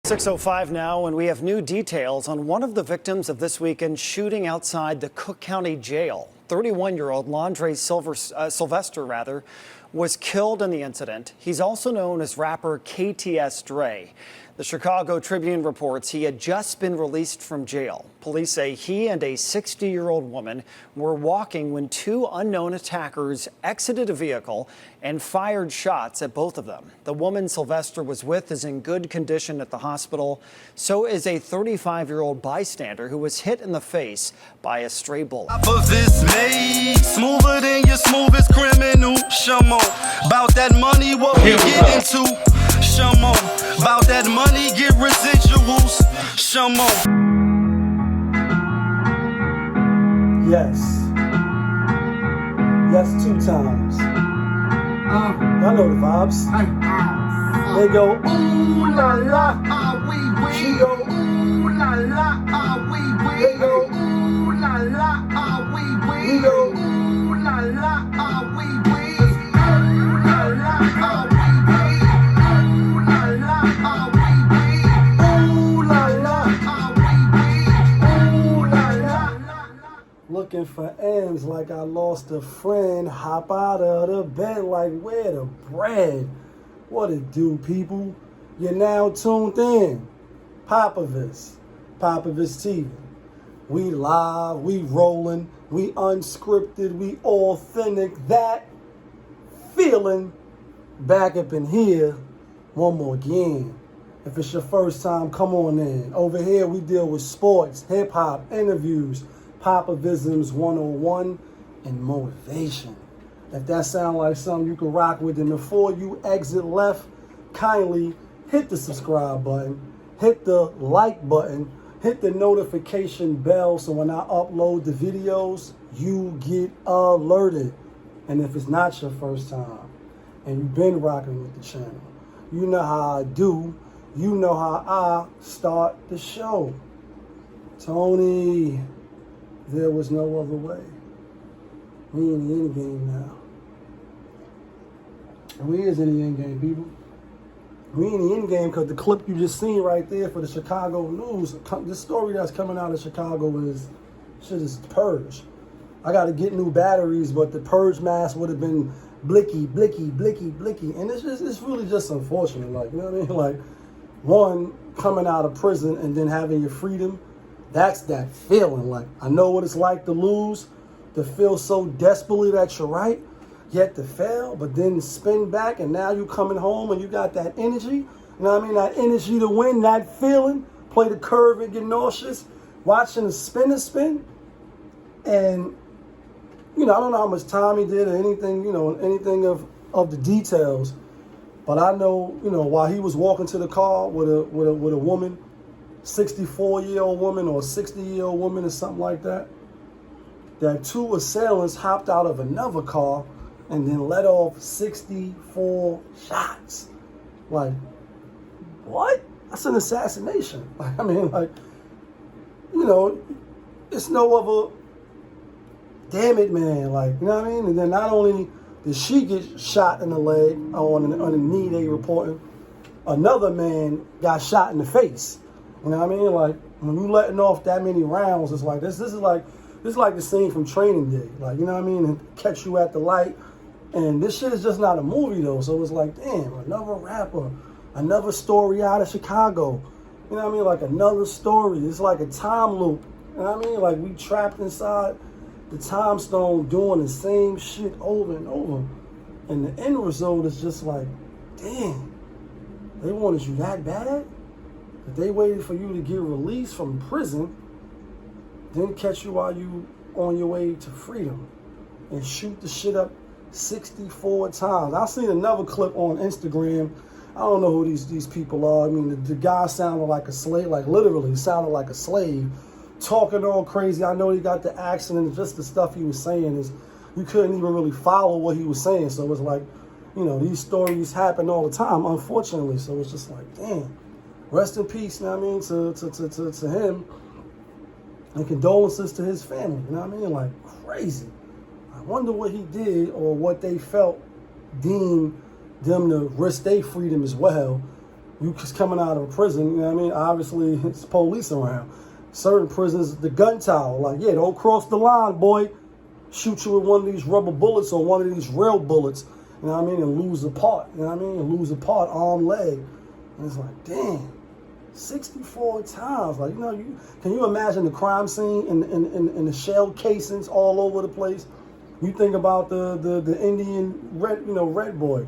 6:05 now, and we have new details on one of the victims of this weekend's shooting outside the Cook County Jail. 31-year-old Londre Sylvester was killed in the incident. He's also known as rapper Kts Dre. The Chicago Tribune reports he had just been released from jail. Police say he and a 60-year-old woman were walking when two unknown attackers exited a vehicle and fired shots at both of them. The woman Sylvester was with is in good condition at the hospital. So is a 35-year-old bystander who was hit in the face by a stray bullet. Smoother than your smoothest criminal. Shamo, about that money, what we get into. Shamo, about that money, get residuals. Shamo. Yes. Yes, 2 times. I know the vibes. They go, ooh la la. She go, ooh la la. They go, ooh la la. We go, ooh la la. Looking for M's like I lost a friend. Hop out of the bed like where the bread. What it do, people? You're now tuned in. POPAVIST-TV. We live, we rolling, we unscripted, we authentic. That feeling back up in here one more again. If it's your first time, come on in. Over here we deal with sports, hip hop, interviews, POPAVISM101, and motivation. If that sounds like something you can rock with, then before you exit left, kindly hit the subscribe button, hit the like button, hit the notification bell so when I upload the videos, you get alerted. And if it's not your first time and you've been rocking with the channel, you know how I do, you know how I start the show. Tony, there was no other way. We in the end game now. We is in the end game, people. We in the end game because the clip you just seen right there for the Chicago news, this story that's coming out of Chicago is, shit is purge. I got to get new batteries, but the purge mask would have been blicky, blicky, blicky, blicky. And it's really just unfortunate. Like, you know what I mean? Like, one, coming out of prison and then having your freedom, that's that feeling. Like, I know what it's like to lose, to feel so desperately that you're right, yet to fail, but then spin back and now you coming home and you got that energy, you know what I mean? That energy to win, that feeling, play the curve and get nauseous, watching the spin. And, you know, I don't know how much time he did or anything, you know, anything of the details, but I know, you know, while he was walking to the car with a woman, 64-year-old woman or 60-year-old woman or something like that, that 2 assailants hopped out of another car and then let off 64 shots. Like, what? That's an assassination. Like, I mean, like, you know, it's no other, damn it, man. Like, you know what I mean? And then not only did she get shot in the leg, on the knee, they reporting, another man got shot in the face. You know what I mean? Like, when you letting off that many rounds, it's like, this is like the scene from Training Day. Like, you know what I mean? And catch you at the light. And this shit is just not a movie, though. So it's like, damn, another rapper, another story out of Chicago. You know what I mean? Like, another story. It's like a time loop. You know what I mean? Like, we trapped inside the time stone doing the same shit over and over. And the end result is just like, damn, they wanted you that bad? That they waited for you to get released from prison, then catch you while you on your way to freedom and shoot the shit up 64 times. I seen another clip on Instagram. I don't know who these people are. I mean, the guy sounded like a slave, like literally sounded like a slave, talking all crazy. I know he got the accent and just the stuff he was saying is, you couldn't even really follow what he was saying. So it's like, you know, these stories happen all the time, unfortunately. So it's just like, damn. Rest in peace, you know what I mean, to him. And condolences to his family, you know what I mean? Like, crazy. I wonder what he did or what they felt deemed them to risk their freedom as well. you just coming out of a prison, you know what I mean? Obviously, it's police around. Certain prisons, the gun towel, like, yeah, don't cross the line, boy. Shoot you with one of these rubber bullets or one of these real bullets, you know what I mean, and lose a part, you know what I mean? And lose a part, arm, leg. And it's like, damn, 64 times. Like, you know, can you imagine the crime scene and the shell casings all over the place? You think about the Indian RedBoy,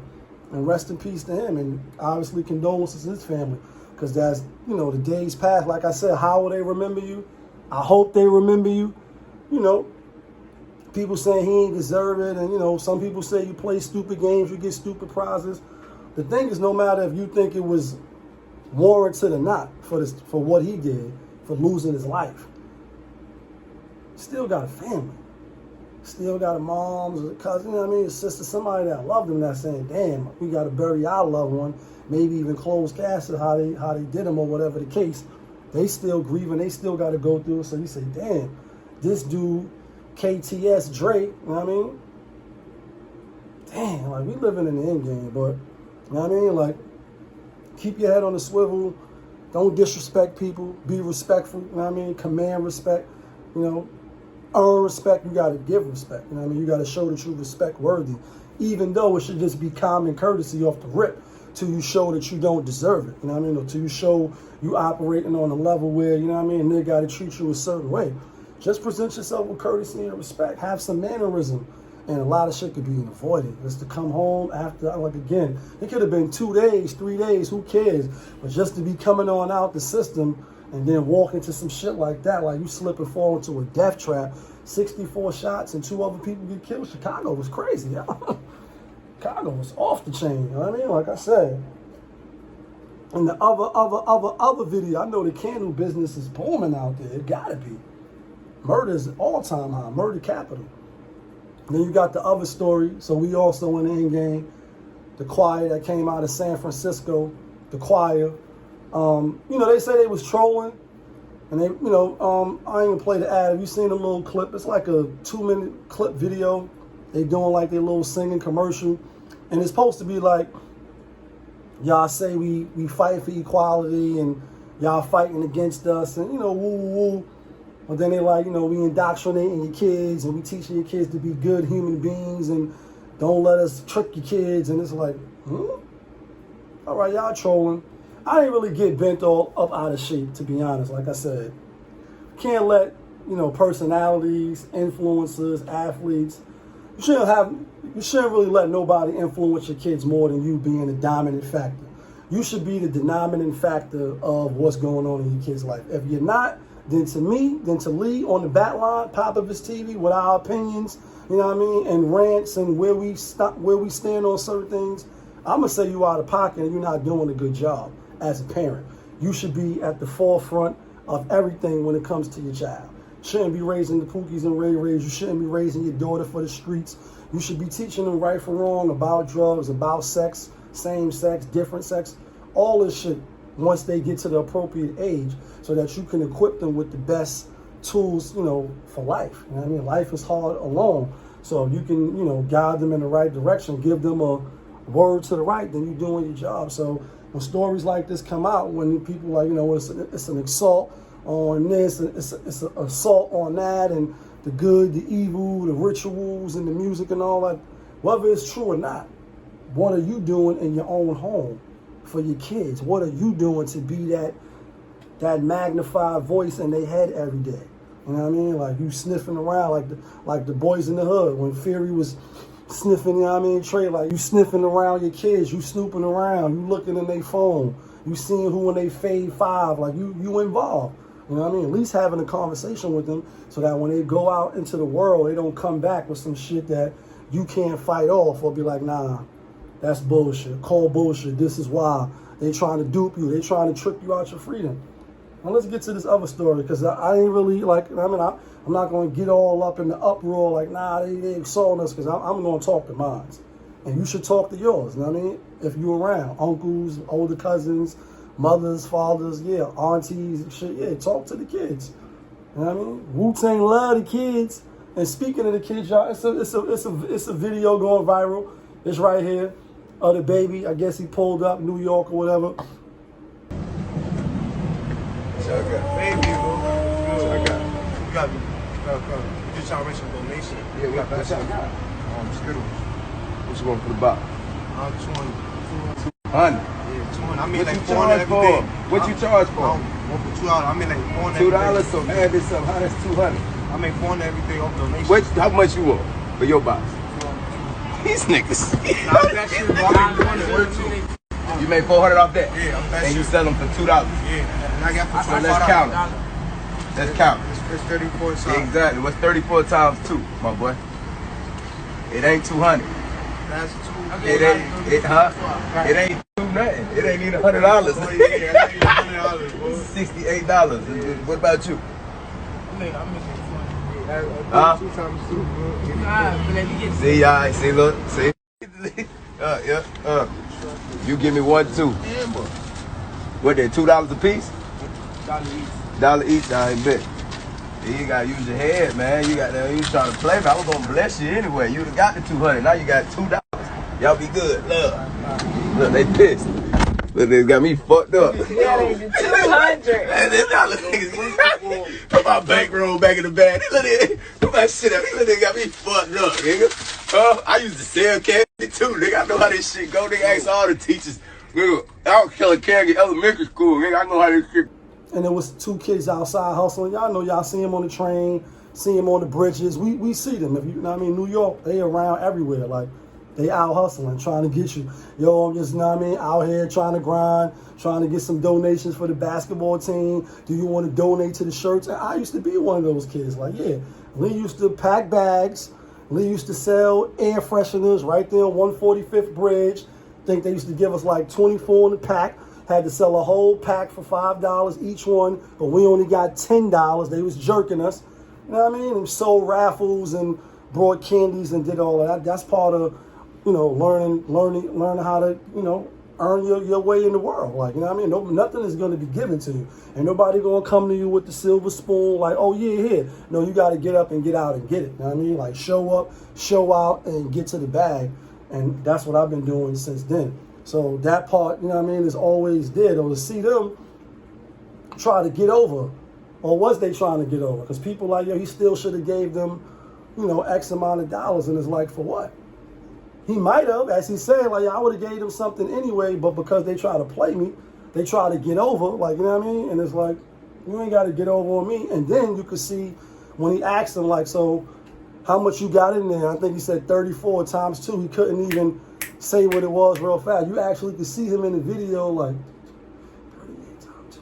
and rest in peace to him, and obviously condolences to his family, because that's, you know, the days past. Like I said, how will they remember you? I hope they remember you. You know, people saying he ain't deserve it, and, you know, some people say you play stupid games, you get stupid prizes. The thing is, no matter if you think it was warranted or not for what he did, for losing his life, still got a family. Still got a mom, a cousin, you know what I mean, a sister, somebody that loved him, that's saying, damn, we got to bury our loved one, maybe even close casket, how they did him or whatever the case. They still grieving, they still got to go through it. So you say, damn, this dude, Kts Dre, you know what I mean? Damn, like, we living in the end game, but, you know what I mean? Like, keep your head on the swivel, don't disrespect people, be respectful, you know what I mean? Command respect, you know. Earn respect, you got to give respect. You know what I mean? You got to show that you're respect worthy, even though it should just be common courtesy off the rip, till you show that you don't deserve it. You know what I mean? Or till you show you operating on a level where, you know what I mean, they got to treat you a certain way. Just present yourself with courtesy and respect. Have some mannerism, and a lot of shit could be avoided. Just to come home after, like, again, it could have been 2 days, 3 days, who cares? But just to be coming on out the system and then walk into some shit like that, like you slip and fall into a death trap, 64 shots and 2 other people get killed. Chicago was crazy, y'all. Chicago was off the chain, you know what I mean? Like I said. And the other video, I know the candle business is booming out there. It gotta be. Murder is all-time high, murder capital. And then you got the other story, so we also in the end game, the choir that came out of San Francisco, the choir. You know, they say they was trolling, and they, you know, I ain't gonna play the ad. Have you seen a little clip? It's like a 2-minute clip video. They doing like their little singing commercial, and it's supposed to be like, y'all say we fight for equality, and y'all fighting against us, and, you know, woo woo. But then they like, you know, we indoctrinating your kids, and we teaching your kids to be good human beings, and don't let us trick your kids. And it's like, all right, y'all trolling. I didn't really get bent all up out of shape, to be honest. Like I said, can't let, you know, personalities, influencers, athletes, you shouldn't really let nobody influence your kids more than you being the dominant factor. You should be the dominant factor of what's going on in your kid's life. If you're not, then to me, then to Lee on the bat line, POPAVIST-TV, with our opinions, you know what I mean, and rants and where we stand on certain things, I'm gonna say you out of pocket and you're not doing a good job as a parent. You should be at the forefront of everything when it comes to your child. Shouldn't be raising the Pookies and Ray Rays. You shouldn't be raising your daughter for the streets. You should be teaching them right from wrong, about drugs, about sex, same sex, different sex, all this shit once they get to the appropriate age, so that you can equip them with the best tools, you know, for life. You know what I mean? Life is hard alone. So if you can, you know, guide them in the right direction, give them a word to the right, then you're doing your job. So when stories like this come out, when people like, you know, it's an assault on this, it's an assault on that, and the good, the evil, the rituals, and the music and all that, whether it's true or not, what are you doing in your own home for your kids? What are you doing to be that magnified voice in their head every day? You know what I mean? Like, you sniffing around like the boys in the hood when Fury was sniffing, you know what I mean, Trey, like you sniffing around your kids, you snooping around, you looking in their phone, you seeing who in they fade 5, like you involved. You know what I mean? At least having a conversation with them so that when they go out into the world, they don't come back with some shit that you can't fight off, or be like, nah, that's bullshit, cold bullshit, this is why. They trying to dupe you, they trying to trick you out your freedom. Now let's get to this other story, because I ain't really, like, I mean, I'm not going to get all up in the uproar like, nah, they exalting us, because I'm going to talk to mine. And you should talk to yours, you know what I mean? If you're around, uncles, older cousins, mothers, fathers, yeah, aunties, shit, yeah, talk to the kids. You know what I mean? Wu-Tang love the kids. And speaking of the kids, y'all, it's a video going viral. It's right here of the baby. I guess he pulled up New York or whatever. Baby, bro. I got. You got me. You just trying to make some donation. Yeah, we got that. Skittles. What you want for the box? 200. 100. Yeah, 200. I mean, What like you 400 charge every for? day. What you charge for? One for $2. I mean, like 400 every day. $2. So add this up. How that's 200? I make 400 every day off donation. How much you want for your box? These niggas. Nah, that shit, bro. I make 400 work too. You made 400 off that? Yeah, I'm that and shit. you sell them for $2. Yeah, and I got for So $25. let's count it. Let's count it. It's 34 times. Exactly. What's 34 times 2, my boy? It ain't 200. That's 2. It ain't. It ain't 2 nothing. It ain't even $100. Oh, yeah, that ain't $100, bro. $68. What about you? I'm making 200. Huh? 2 times 2, bro. See, y'all. See, look. See. You give me 1, 2. What, they $2 a piece? $1 each, I ain't bet. You gotta use your head, man. You trying to play me. I was gonna bless you anyway. You done got the 200. Now you got $2. Y'all be good. Look, they pissed. Look, they got me fucked up. Yeah, they did 200. Man, this dollar niggas. Put my bankroll back in the bag. Put my shit up. They got me fucked up, nigga. I used to sell candy too, nigga. I know how this shit go. Nigga, ask all the teachers. Nigga, I was selling candy in elementary school, nigga. I know how this shit. And there was 2 kids outside hustling. Y'all know, y'all see them on the train, see them on the bridges. We see them. If you know what I mean, New York, they around everywhere. Like, they out hustling, trying to get you. Yo, I'm just, you know what I mean, out here trying to grind, trying to get some donations for the basketball team. Do you want to donate to the shirts? And I used to be one of those kids. Like, yeah, Lee used to pack bags. Lee used to sell air fresheners right there on 145th Bridge. I think they used to give us like 24 in the pack. Had to sell a whole pack for $5 each one, but we only got $10. They was jerking us. You know what I mean? And sold raffles and brought candies and did all of that. That's part of, you know, learning how to, you know, earn your way in the world. Like, you know what I mean? No, nothing is going to be given to you. Ain't nobody going to come to you with the silver spoon like, oh, yeah, here. No, you got to get up and get out and get it. You know what I mean? Like, show up, show out, and get to the bag. And that's what I've been doing since then. So that part, you know what I mean, is always there. Though, to see them try to get over, or was they trying to get over? Because people like, yo, he still should have gave them, you know, X amount of dollars. And it's like, for what? He might have, as he said, like, I would have gave them something anyway, but because they try to play me, they try to get over, like, you know what I mean? And it's like, you ain't got to get over on me. And then you could see when he asked him, like, so how much you got in there? I think he said 34 times 2. He couldn't even say what it was real fast. You actually could see him in the video, like, 38 times 2.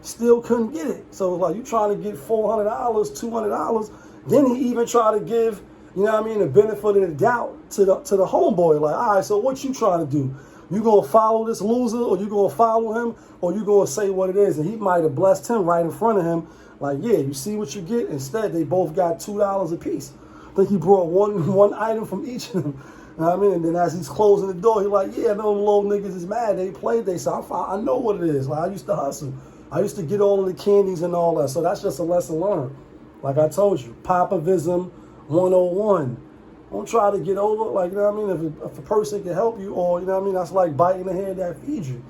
Still couldn't get it. So like, you trying to get $400, $200. Then he even tried to give, you know what I mean, the benefit of the doubt to the homeboy. Like, all right, so what you trying to do? You gonna follow this loser, or you gonna follow him, or you gonna say what it is? And he might have blessed him right in front of him. Like, yeah, you see what you get? Instead, they both got $2 a piece. I think he brought one item from each of them. You know what I mean? And then as he's closing the door, he's like, yeah, them little niggas is mad. They played, they said, I'm fine. I know what it is. Like, I used to hustle. I used to get all of the candies and all that. So that's just a lesson learned. Like I told you, POPAVISM101. Don't try to get over, like, you know what I mean? If a person can help you, or, you know what I mean, that's like biting the hand that feeds you.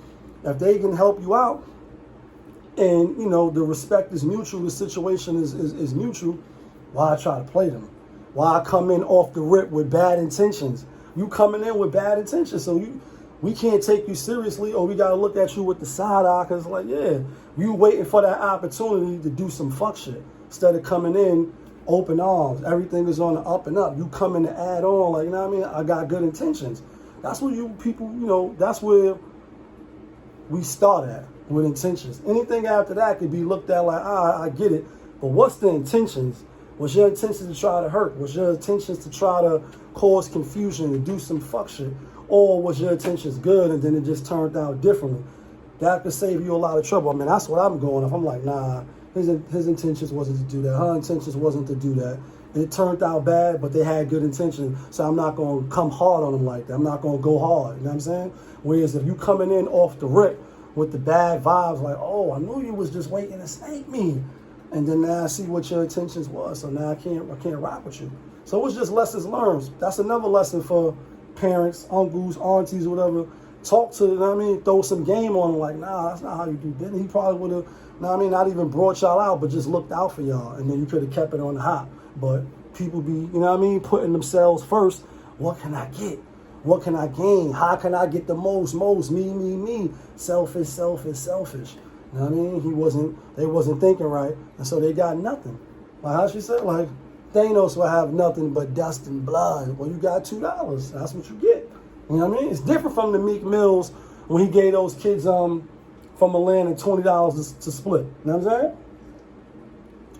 If they can help you out, and, you know, the respect is mutual, the situation is mutual, why try to play them? Why come in off the rip with bad intentions? You coming in with bad intentions, so we can't take you seriously, or we got to look at you with the side eye, because, like, yeah, you waiting for that opportunity to do some fuck shit, instead of coming in open arms. Everything is on the up and up. You come in to add on, like, you know what I mean? I got good intentions. That's where you people, you know, that's where we start at, with intentions. Anything after that could be looked at like, I get it, but what's the intentions? Was your intention to try to hurt? Was your intentions to try to cause confusion and do some fuck shit? Or was your intentions good and then it just turned out differently? That could save you a lot of trouble. I mean, that's what I'm going off. I'm like, nah, his intentions wasn't to do that. Her intentions wasn't to do that. It turned out bad, but they had good intentions. So I'm not going to come hard on them like that. I'm not going to go hard. You know what I'm saying? Whereas if you coming in off the rip with the bad vibes, like, oh, I knew you was just waiting to snake me. And then now I see what your intentions was. So now I can't rock with you. So it's just lessons learned. That's another lesson for parents, uncles, aunties, whatever. talk to, you know what I mean, throw some game on him, like, nah, that's not how you do business. He probably would have, you know what I mean, not even brought y'all out, but just looked out for y'all, and then you could have kept it on the hop. But people be, you know what I mean, putting themselves first. What can I get? What can I gain? How can I get the most? Me. Selfish. You know what I mean? They wasn't thinking right, and so they got nothing. Like how she said, like, Thanos will have nothing but dust and blood. Well, you got $2. That's what you get. You know what I mean? It's different from the Meek Mills when he gave those kids from Atlanta $20 to split. You know what I'm saying?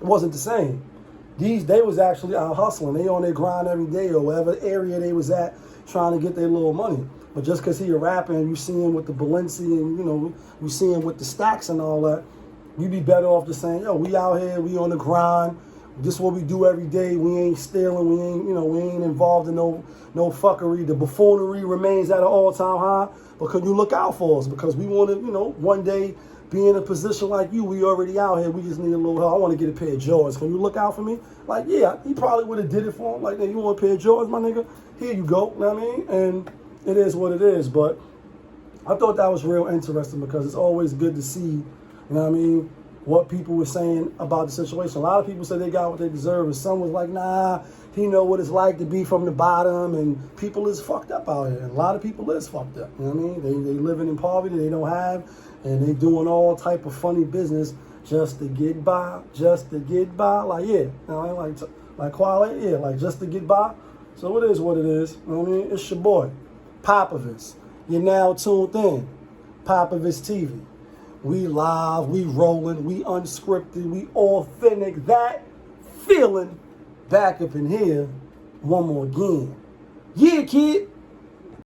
It wasn't the same. They was actually out hustling. They on their grind every day or whatever area they was at trying to get their little money. But just because he a rapper and you see him with the Balenci and, you know, you see him with the stacks and all that, you be better off just saying, yo, we out here, we on the grind. This is what we do every day. We ain't stealing. We ain't, you know, we ain't involved in no fuckery. The buffoonery remains at an all-time high. But could you look out for us? Because we want to, you know, one day be in a position like you. We already out here. We just need a little help. I want to get a pair of Jordans. Can you look out for me? Like, yeah, he probably would have did it for him. Like, hey, you want a pair of Jordans, my nigga? Here you go. You know what I mean? And it is what it is. But I thought that was real interesting because it's always good to see, you know what I mean, what people were saying about the situation. A lot of people said they got what they deserve, and some was like, nah, he know what it's like to be from the bottom, and people is fucked up out here. And a lot of people is fucked up, you know what I mean? They living in poverty, they don't have, and they doing all type of funny business just to get by, like, yeah, you know, like quality, yeah, like just to get by. So it is what it is, you know what I mean? It's your boy, Popavist. You're now tuned in, POPAVIST-TV. We live, we rolling, we unscripted, we authentic. That feeling back up in here one more again. Yeah, kid.